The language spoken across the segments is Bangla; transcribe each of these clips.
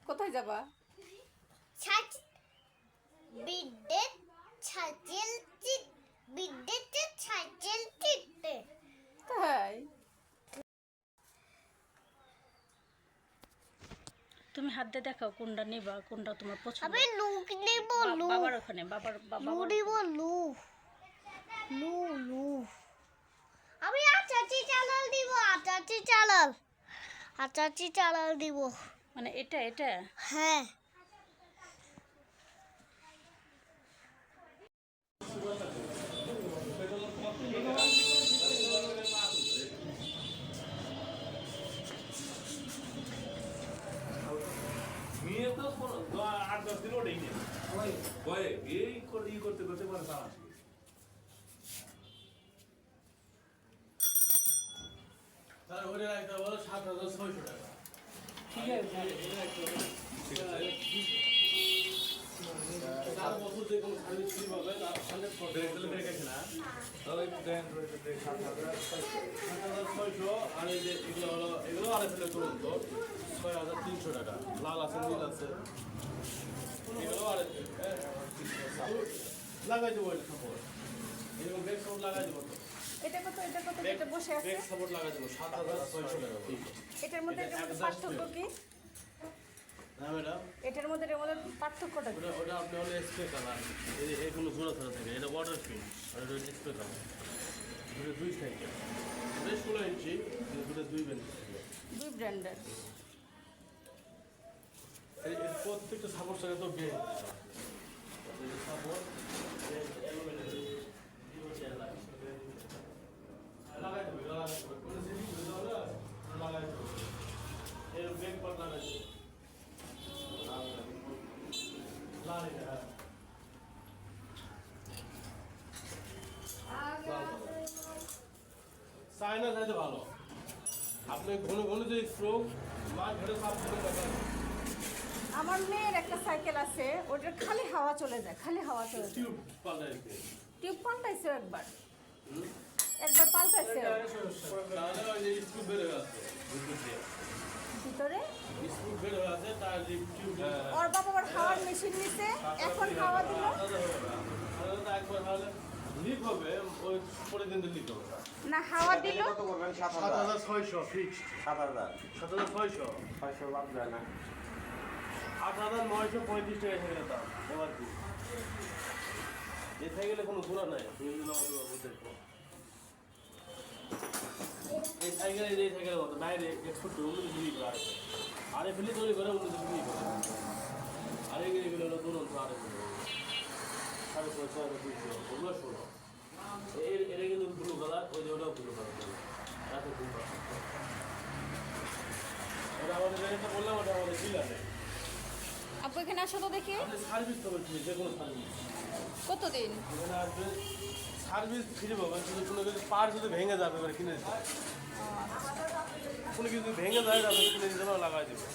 কোথায় যাবা? বিদ্যুৎ সাইকেল বিদ্যুতের সাইকেল টিপতে। তাই? তুমি হাত দিয়ে দেখাও কোনটা নিবা, কোনটা তোমার পছন্দ। আমি লুক নেব। বাবার ওখানে, বাবার বাবা নিব লু লু লু। আমি আচাচি চালাল দিব, আচাচি চালাল দিব। মানে এটা এটা হ্যাঁ। মেয়ে তো 8-10 দিন ওঠেই না এই করতে করতে পরে তারা তারা ওরে রাখতে বলো 7,600 টাকা। ঠিক আছে, ঠিক আছে। 4 বছর যে কোনো সার্ভিস ফ্রি পাবে তার 100% ব্রেক আছে না? ওই ব্র্যান্ড রয়েছে 7,600 আর এই যে এগুলো আড়াইশো করুন তো 6,300 টাকা। লাল আছে, নীল আছে, এগুলো আড়াইশো। লাগাই দেবো এটা সাপোর্ট, এরকম ব্রেক সাপোর্ট লাগাই দেবো তো। এটা কত? এটা কত? যেটা বসে আছে ব্রেক সাপোর্ট লাগাই দেবো 7,600 টাকা। এটার মধ্যে পার্থক্য কি? না ম্যাডাম, এটার মধ্যে পার্থক্যটা কি? ওটা আপনি হলে স্প্রে কালার, এই কোনো জোড়া ধরা থাকে, এটা ওয়াটার ফিল্ম আর এটা স্প্রে কালার। দুটো 2 সাইকেল, এটা 16 ইঞ্চি, দুটো 2 বেঞ্চ থাকে। 2 ব্র্যান্ডের। এই প্রত্যেকটা সাপোর্ট সাথে তো গে সাপোর্ট লাগাই দেবে, কোনো সেটিং করে দাও না, লাগাই দেবে। এর ব্রেক পার্ট লাগাই দেবে। চায়না চাইতে ভালো, আপনি ঘন ঘন যে স্ট্রোক মাছ ঘেটে সাপ করে। আমার মেয়ের একটা সাইকেল আছে, ওটার খালি হাওয়া চলে যায়, খালি হাওয়া চলে যায়। টিউব পাল্টাইছে, টিউব পাল্টাইছে একবার পাল্টাইছে তাহলে ওই যে স্ক্রু বের হয়ে আছে ভিতরে। স্ক্রু বের হয়ে আছে, তার যে টিউব ওর বাবা আবার হাওয়ার মেশিন নিছে, এখন হাওয়া দিল একবার তাহলে লিক হবে, ওই পরের দিন লিক হবে না, হাওয়া দিল। 7,600 ফিক্সড, 7,600 500 বাদ যায় না। 8,935 টাকা সাইকেলের দাম। এবার কি এই সাইকেলে কোনো ঘোরা নাই, তুমি যদি আমাদের বাবু দেখো এই সাইকেলের মতো বাইরে এক্সপোর্ট করে উন্নতি বিক্রি করে আরে ফেলে তৈরি করে উন্নতি বিক্রি করে আরে এগুলো হলো দুরন্ত আরে ফেলে 6,500 ওগুলো 16 এটা কিন্তু ব্লু কালার, ওই যে ওটাও ব্লু কালার, এত ব্লু কালার। ওটা আমাদের রেটটা বললাম, ওটা আমাদের ডিলারে। আপু এখানে আসো তো দেখি। সার্ভিস তো বলছি, যে কোনো সার্ভিস কতদিন? এখানে আসবে, সার্ভিস ফ্রি পাবেন, শুধু কোনো কিছু পার যদি ভেঙে যাবে এবার কিনে দিতে হবে। কোনো কিছু ভেঙে যায় আপনি কিনে দিতে হবে, লাগাই দেবে।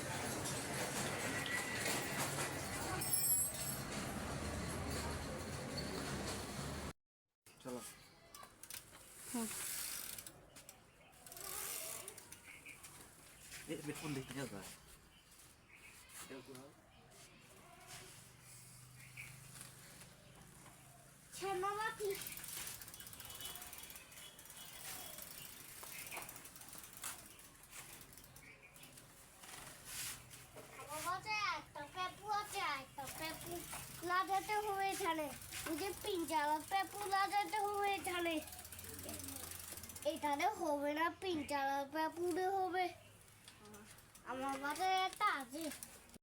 চলো বেতন দেখতে যাবে। মামাকি লাগাতে হবে এখানে, মুঝে পিঞ্জারা পেপু লাগাতে হবে এখানে। এখানে হবে না, পিঞ্জারা পেপুরে হবে। আমার বাসায় একটা আছে।